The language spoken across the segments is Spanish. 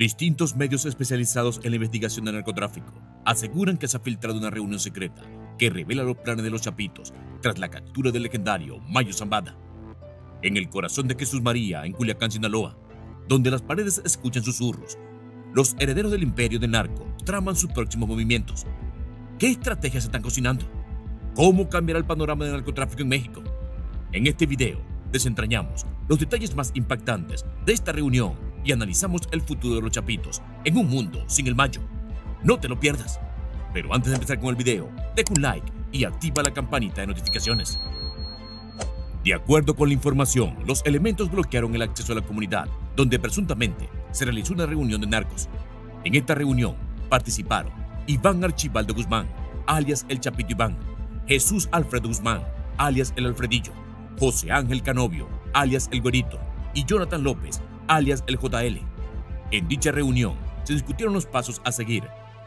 Distintos medios especializados en la investigación del narcotráfico aseguran que se ha filtrado una reunión secreta que revela los planes de los Chapitos tras la captura del legendario Mayo Zambada. En el corazón de Jesús María, en Culiacán, Sinaloa, donde las paredes escuchan susurros, los herederos del imperio del narco traman sus próximos movimientos. ¿Qué estrategias se están cocinando? ¿Cómo cambiará el panorama del narcotráfico en México? En este video desentrañamos los detalles más impactantes de esta reunión y analizamos el futuro de los Chapitos en un mundo sin el Mayo. No te lo pierdas. Pero antes de empezar con el video, deja un like y activa la campanita de notificaciones. De acuerdo con la información, los elementos bloquearon el acceso a la comunidad, donde presuntamente se realizó una reunión de narcos. En esta reunión participaron Iván Archibaldo Guzmán, alias el Chapito Iván, Jesús Alfredo Guzmán, alias el Alfredillo, José Ángel Canovio, alias el Güerito, y Jonathan López, alias el JL. En dicha reunión se discutieron los pasos a seguir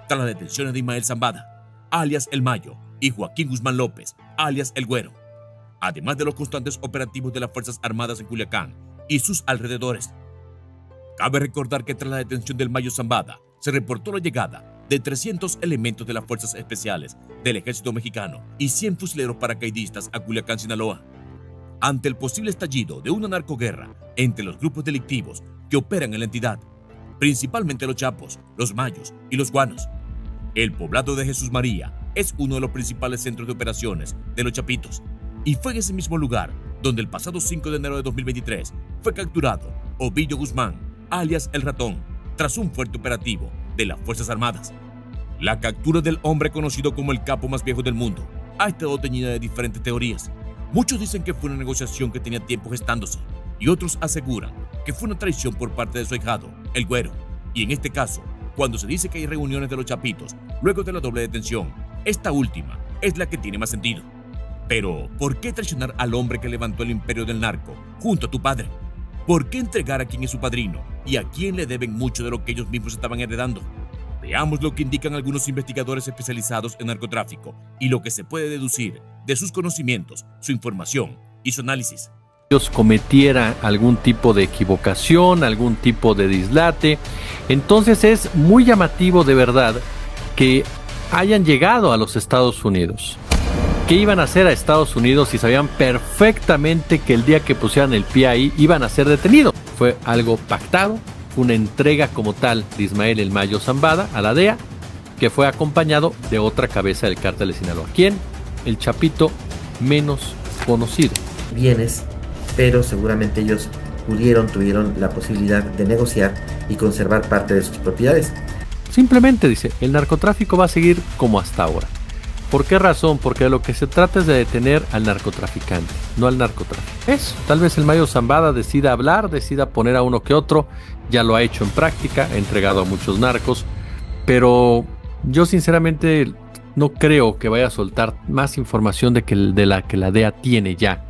tras las detenciones de Ismael Zambada, alias el Mayo, y Joaquín Guzmán López, alias el Güero, además de los constantes operativos de las Fuerzas Armadas en Culiacán y sus alrededores. Cabe recordar que tras la detención del Mayo Zambada se reportó la llegada de 300 elementos de las Fuerzas Especiales del Ejército Mexicano y 100 fusileros paracaidistas a Culiacán, Sinaloa. Ante el posible estallido de una narcoguerra entre los grupos delictivos que operan en la entidad, principalmente los Chapos, los Mayos y los Guanos, el poblado de Jesús María es uno de los principales centros de operaciones de los Chapitos, y fue en ese mismo lugar donde el pasado 5 de enero de 2023 fue capturado Ovidio Guzmán, alias El Ratón, tras un fuerte operativo de las Fuerzas Armadas. La captura del hombre conocido como el capo más viejo del mundo ha estado teñida de diferentes teorías. Muchos dicen que fue una negociación que tenía tiempo gestándose, y otros aseguran que fue una traición por parte de su ahijado, el Güero. Y en este caso, cuando se dice que hay reuniones de los Chapitos luego de la doble detención, esta última es la que tiene más sentido. Pero, ¿por qué traicionar al hombre que levantó el imperio del narco junto a tu padre? ¿Por qué entregar a quien es su padrino y a quien le deben mucho de lo que ellos mismos estaban heredando? Veamos lo que indican algunos investigadores especializados en narcotráfico y lo que se puede deducir de sus conocimientos, su información y su análisis. Ellos cometiera algún tipo de equivocación, algún tipo de dislate. Entonces es muy llamativo de verdad que hayan llegado a los Estados Unidos. ¿Qué iban a hacer a Estados Unidos si sabían perfectamente que el día que pusieran el pie ahí iban a ser detenidos? Fue algo pactado, una entrega como tal de Ismael el Mayo Zambada a la DEA, que fue acompañado de otra cabeza del cártel de Sinaloa. ¿Quién? El Chapito menos conocido. Bienes, pero seguramente ellos tuvieron la posibilidad de negociar y conservar parte de sus propiedades. Simplemente dice, el narcotráfico va a seguir como hasta ahora. ¿Por qué razón? Porque de lo que se trata es de detener al narcotraficante, no al narcotráfico. Eso, tal vez el Mayo Zambada decida hablar, decida poner a uno que otro, ya lo ha hecho en práctica, ha entregado a muchos narcos, pero yo sinceramente no creo que vaya a soltar más información de la que la DEA tiene ya.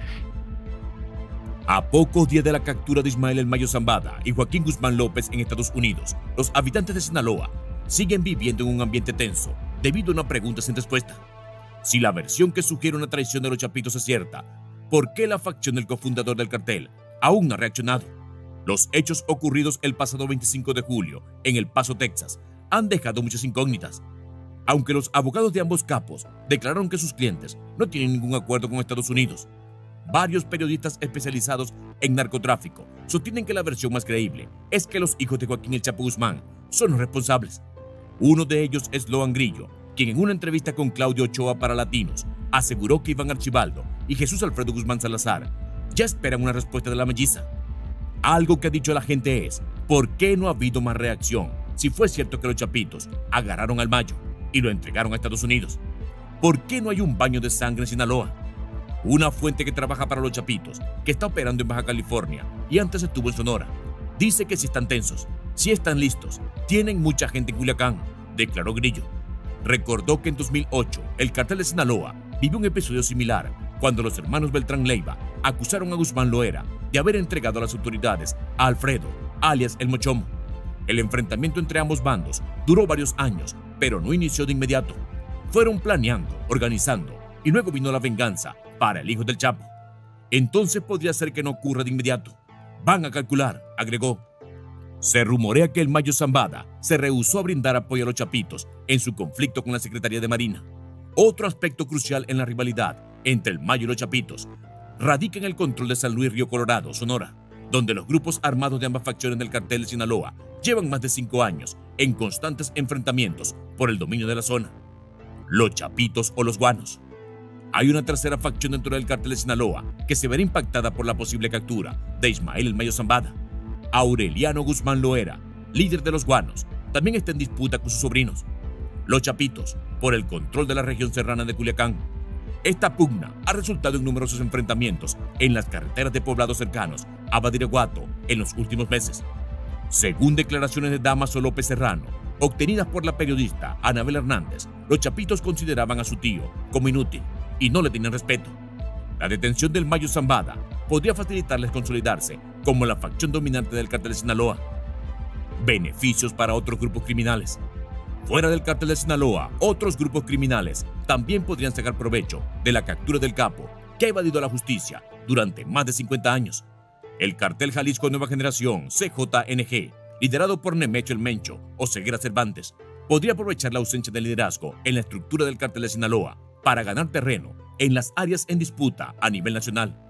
A pocos días de la captura de Ismael el Mayo Zambada y Joaquín Guzmán López en Estados Unidos, los habitantes de Sinaloa siguen viviendo en un ambiente tenso debido a una pregunta sin respuesta. Si la versión que sugiere una traición de los Chapitos es cierta, ¿por qué la facción del cofundador del cartel aún no ha reaccionado? Los hechos ocurridos el pasado 25 de julio en El Paso, Texas, han dejado muchas incógnitas. Aunque los abogados de ambos capos declararon que sus clientes no tienen ningún acuerdo con Estados Unidos, varios periodistas especializados en narcotráfico sostienen que la versión más creíble es que los hijos de Joaquín El Chapo Guzmán son los responsables. Uno de ellos es Loan Grillo, quien en una entrevista con Claudio Ochoa para Latinos aseguró que Iván Archibaldo y Jesús Alfredo Guzmán Salazar ya esperan una respuesta de la melliza. Algo que ha dicho la gente es, ¿por qué no ha habido más reacción si fue cierto que los Chapitos agarraron al Mayo y lo entregaron a Estados Unidos? ¿Por qué no hay un baño de sangre en Sinaloa? Una fuente que trabaja para los Chapitos, que está operando en Baja California y antes estuvo en Sonora, dice que si están tensos, si están listos, tienen mucha gente en Culiacán, declaró Grillo. Recordó que en 2008 el cartel de Sinaloa vivió un episodio similar cuando los hermanos Beltrán Leiva acusaron a Guzmán Loera de haber entregado a las autoridades a Alfredo, alias El Mochomo. El enfrentamiento entre ambos bandos duró varios años, pero no inició de inmediato. Fueron planeando, organizando, y luego vino la venganza para el hijo del Chapo. Entonces podría ser que no ocurra de inmediato. Van a calcular, agregó. Se rumorea que el Mayo Zambada se rehusó a brindar apoyo a los chapitos en su conflicto con la Secretaría de Marina. Otro aspecto crucial en la rivalidad entre el Mayo y los chapitos radica en el control de San Luis Río Colorado, Sonora, donde los grupos armados de ambas facciones del cartel de Sinaloa llevan más de 5 años en constantes enfrentamientos por el dominio de la zona. Los chapitos o los guanos. Hay una tercera facción dentro del cartel de Sinaloa que se verá impactada por la posible captura de Ismael el Mayo Zambada. Aureliano Guzmán Loera, líder de los guanos, también está en disputa con sus sobrinos, los chapitos, por el control de la región serrana de Culiacán. Esta pugna ha resultado en numerosos enfrentamientos en las carreteras de poblados cercanos a Badiraguato en los últimos meses. Según declaraciones de Damaso López Serrano, obtenidas por la periodista Anabel Hernández, los chapitos consideraban a su tío como inútil y no le tenían respeto. La detención del Mayo Zambada podría facilitarles consolidarse como la facción dominante del cartel de Sinaloa. Beneficios para otros grupos criminales. Fuera del cartel de Sinaloa, otros grupos criminales también podrían sacar provecho de la captura del capo, que ha evadido a la justicia durante más de 50 años. El cartel Jalisco Nueva Generación, CJNG, liderado por Nemecho el Mencho o Ceguera Cervantes, podría aprovechar la ausencia de liderazgo en la estructura del cartel de Sinaloa para ganar terreno en las áreas en disputa a nivel nacional.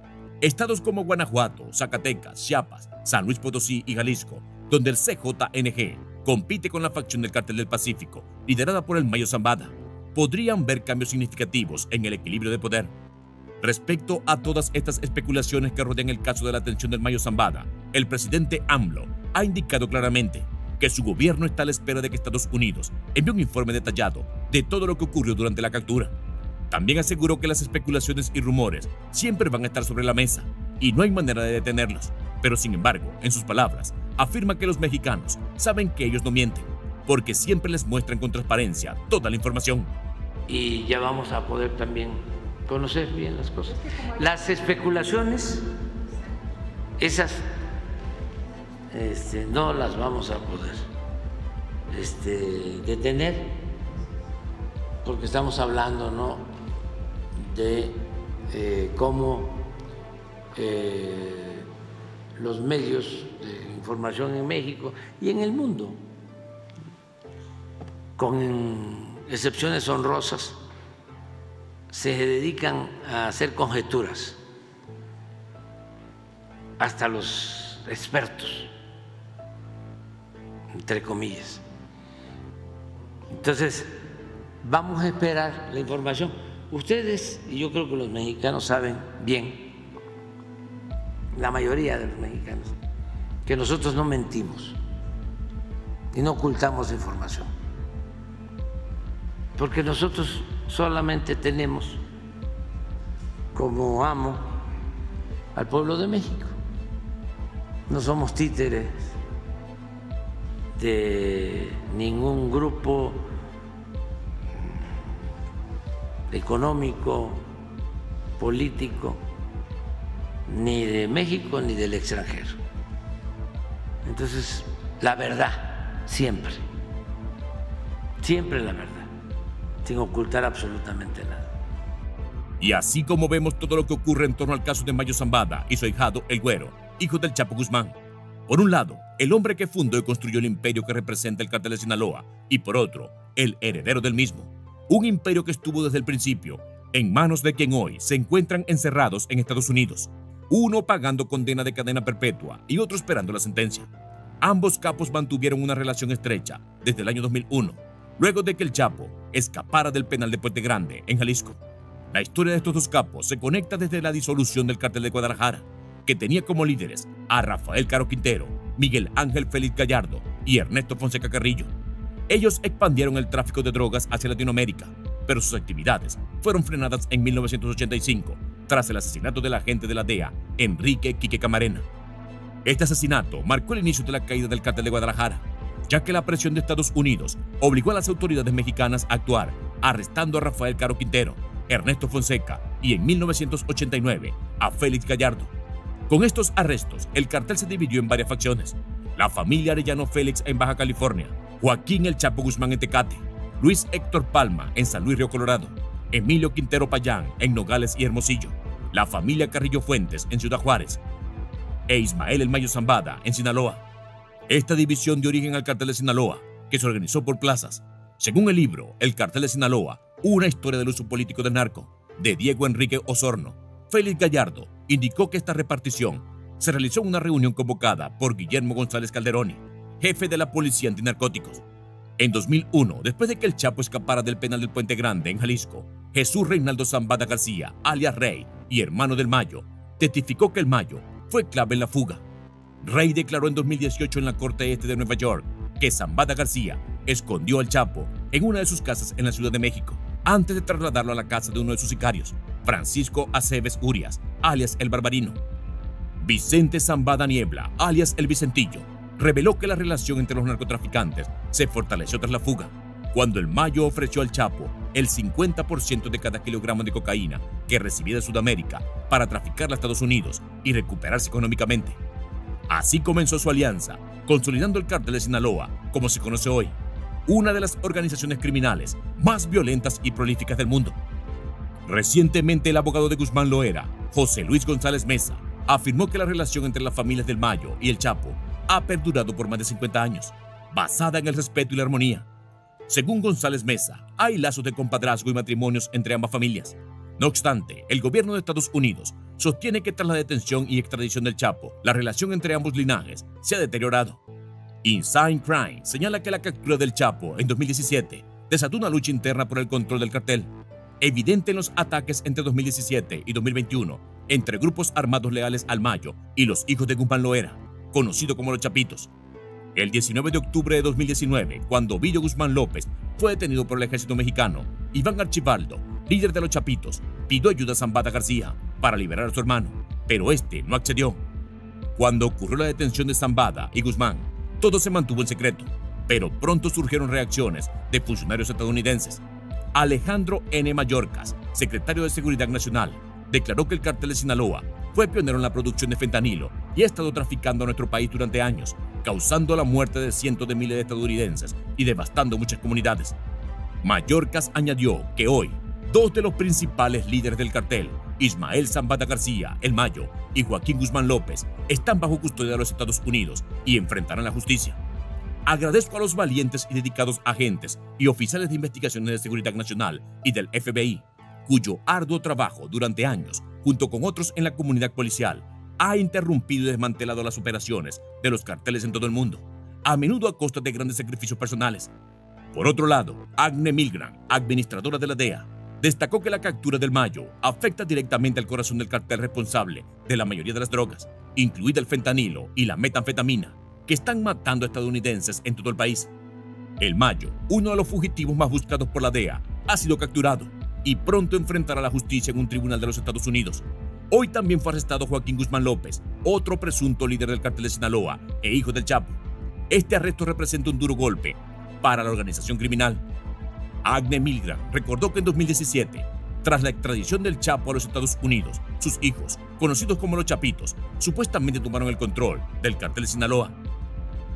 Estados como Guanajuato, Zacatecas, Chiapas, San Luis Potosí y Jalisco, donde el CJNG compite con la facción del Cartel del Pacífico, liderada por el Mayo Zambada, podrían ver cambios significativos en el equilibrio de poder. Respecto a todas estas especulaciones que rodean el caso de la detención del Mayo Zambada, el presidente AMLO ha indicado claramente que su gobierno está a la espera de que Estados Unidos envíe un informe detallado de todo lo que ocurrió durante la captura. También aseguró que las especulaciones y rumores siempre van a estar sobre la mesa y no hay manera de detenerlos, pero sin embargo, en sus palabras, afirma que los mexicanos saben que ellos no mienten, porque siempre les muestran con transparencia toda la información. Y ya vamos a poder también conocer bien las cosas. Las especulaciones, esas no las vamos a poder detener, porque estamos hablando, ¿no?, de cómo los medios de información en México y en el mundo, con excepciones honrosas, se dedican a hacer conjeturas, hasta los expertos, entre comillas. Entonces, vamos a esperar la información. Ustedes, y yo creo que los mexicanos saben bien, la mayoría de los mexicanos, que nosotros no mentimos y no ocultamos información, porque nosotros solamente tenemos como amo al pueblo de México. No somos títeres de ningún grupo económico, político, ni de México ni del extranjero. Entonces, la verdad, siempre, siempre la verdad, sin ocultar absolutamente nada. Y así como vemos todo lo que ocurre en torno al caso de Mayo Zambada y su ahijado El Güero, hijo del Chapo Guzmán. Por un lado, el hombre que fundó y construyó el imperio que representa el cartel de Sinaloa, y por otro, el heredero del mismo. Un imperio que estuvo desde el principio en manos de quien hoy se encuentran encerrados en Estados Unidos, uno pagando condena de cadena perpetua y otro esperando la sentencia. Ambos capos mantuvieron una relación estrecha desde el año 2001, luego de que el Chapo escapara del penal de Puente Grande, en Jalisco. La historia de estos dos capos se conecta desde la disolución del Cartel de Guadalajara, que tenía como líderes a Rafael Caro Quintero, Miguel Ángel Félix Gallardo y Ernesto Fonseca Carrillo. Ellos expandieron el tráfico de drogas hacia Latinoamérica, pero sus actividades fueron frenadas en 1985 tras el asesinato del agente de la DEA, Enrique Quique Camarena. Este asesinato marcó el inicio de la caída del Cartel de Guadalajara, ya que la presión de Estados Unidos obligó a las autoridades mexicanas a actuar, arrestando a Rafael Caro Quintero, Ernesto Fonseca y en 1989 a Félix Gallardo. Con estos arrestos, el cartel se dividió en varias facciones: la familia Arellano Félix en Baja California, Joaquín El Chapo Guzmán en Tecate, Luis Héctor Palma en San Luis Río Colorado, Emilio Quintero Payán en Nogales y Hermosillo, la familia Carrillo Fuentes en Ciudad Juárez, e Ismael El Mayo Zambada en Sinaloa. Esta división dio origen al Cartel de Sinaloa, que se organizó por plazas. Según el libro El Cartel de Sinaloa, una historia del uso político del narco, de Diego Enrique Osorno, Félix Gallardo indicó que esta repartición se realizó en una reunión convocada por Guillermo González Calderoni, jefe de la Policía Antinarcóticos. En 2001, después de que el Chapo escapara del penal del Puente Grande en Jalisco, Jesús Reinaldo Zambada García, alias Rey y hermano del Mayo, testificó que el Mayo fue clave en la fuga. Rey declaró en 2018 en la Corte Este de Nueva York que Zambada García escondió al Chapo en una de sus casas en la Ciudad de México, antes de trasladarlo a la casa de uno de sus sicarios, Francisco Aceves Urias, alias El Barbarino. Vicente Zambada Niebla, alias El Vicentillo, reveló que la relación entre los narcotraficantes se fortaleció tras la fuga, cuando el Mayo ofreció al Chapo el 50% de cada kilogramo de cocaína que recibía de Sudamérica para traficarla a Estados Unidos y recuperarse económicamente. Así comenzó su alianza, consolidando el Cártel de Sinaloa, como se conoce hoy, una de las organizaciones criminales más violentas y prolíficas del mundo. Recientemente, el abogado de Guzmán Loera, José Luis González Meza, afirmó que la relación entre las familias del Mayo y el Chapo ha perdurado por más de 50 años, basada en el respeto y la armonía. Según González Meza, hay lazos de compadrazgo y matrimonios entre ambas familias. No obstante, el gobierno de Estados Unidos sostiene que tras la detención y extradición del Chapo, la relación entre ambos linajes se ha deteriorado. Inside Crime señala que la captura del Chapo en 2017 desató una lucha interna por el control del cartel, evidente en los ataques entre 2017 y 2021 entre grupos armados leales al Mayo y los hijos de Guzmán Loera, conocido como los Chapitos. El 19 de octubre de 2019, cuando Ovidio Guzmán López fue detenido por el ejército mexicano, Iván Archibaldo, líder de los Chapitos, pidió ayuda a Zambada García para liberar a su hermano, pero este no accedió. Cuando ocurrió la detención de Zambada y Guzmán, todo se mantuvo en secreto, pero pronto surgieron reacciones de funcionarios estadounidenses. Alejandro N. Mayorkas, secretario de Seguridad Nacional, declaró que el Cártel de Sinaloa fue pionero en la producción de fentanilo y ha estado traficando a nuestro país durante años, causando la muerte de cientos de miles de estadounidenses y devastando muchas comunidades. Mayorkas añadió que hoy, dos de los principales líderes del cartel, Ismael Zambada García, el Mayo, y Joaquín Guzmán López, están bajo custodia de los Estados Unidos y enfrentarán la justicia. Agradezco a los valientes y dedicados agentes y oficiales de investigaciones de seguridad nacional y del FBI, cuyo arduo trabajo durante años, junto con otros en la comunidad policial, ha interrumpido y desmantelado las operaciones de los carteles en todo el mundo, a menudo a costa de grandes sacrificios personales. Por otro lado, Agne Milgram, administradora de la DEA, destacó que la captura del Mayo afecta directamente al corazón del cartel responsable de la mayoría de las drogas, incluida el fentanilo y la metanfetamina, que están matando a estadounidenses en todo el país. El Mayo, uno de los fugitivos más buscados por la DEA, ha sido capturado y pronto enfrentará la justicia en un tribunal de los Estados Unidos. Hoy también fue arrestado Joaquín Guzmán López, otro presunto líder del Cártel de Sinaloa e hijo del Chapo. Este arresto representa un duro golpe para la organización criminal. Agne Milgram recordó que en 2017, tras la extradición del Chapo a los Estados Unidos, sus hijos, conocidos como los Chapitos, supuestamente tomaron el control del Cártel de Sinaloa.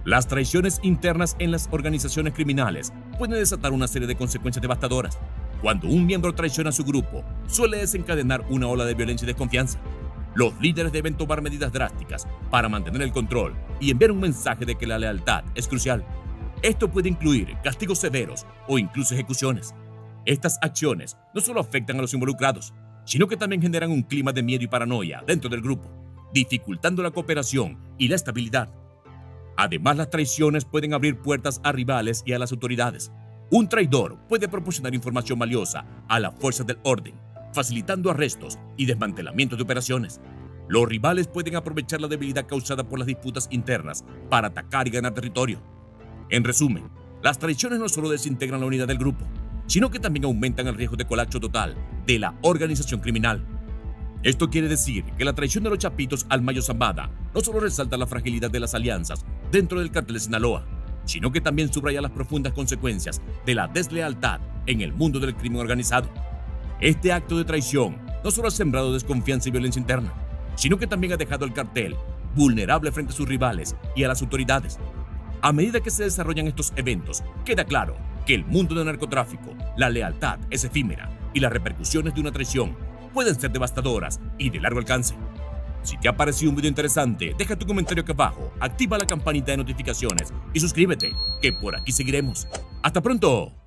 Las traiciones internas en las organizaciones criminales pueden desatar una serie de consecuencias devastadoras. Cuando un miembro traiciona a su grupo, suele desencadenar una ola de violencia y desconfianza. Los líderes deben tomar medidas drásticas para mantener el control y enviar un mensaje de que la lealtad es crucial. Esto puede incluir castigos severos o incluso ejecuciones. Estas acciones no solo afectan a los involucrados, sino que también generan un clima de miedo y paranoia dentro del grupo, dificultando la cooperación y la estabilidad. Además, las traiciones pueden abrir puertas a rivales y a las autoridades. Un traidor puede proporcionar información valiosa a las fuerzas del orden, facilitando arrestos y desmantelamientos de operaciones. Los rivales pueden aprovechar la debilidad causada por las disputas internas para atacar y ganar territorio. En resumen, las traiciones no solo desintegran la unidad del grupo, sino que también aumentan el riesgo de colapso total de la organización criminal. Esto quiere decir que la traición de los Chapitos al Mayo Zambada no solo resalta la fragilidad de las alianzas dentro del Cártel de Sinaloa, sino que también subraya las profundas consecuencias de la deslealtad en el mundo del crimen organizado. Este acto de traición no solo ha sembrado desconfianza y violencia interna, sino que también ha dejado al cartel vulnerable frente a sus rivales y a las autoridades. A medida que se desarrollan estos eventos, queda claro que el mundo del narcotráfico, la lealtad es efímera y las repercusiones de una traición pueden ser devastadoras y de largo alcance. Si te ha parecido un video interesante, deja tu comentario aquí abajo, activa la campanita de notificaciones y suscríbete, que por aquí seguiremos. ¡Hasta pronto!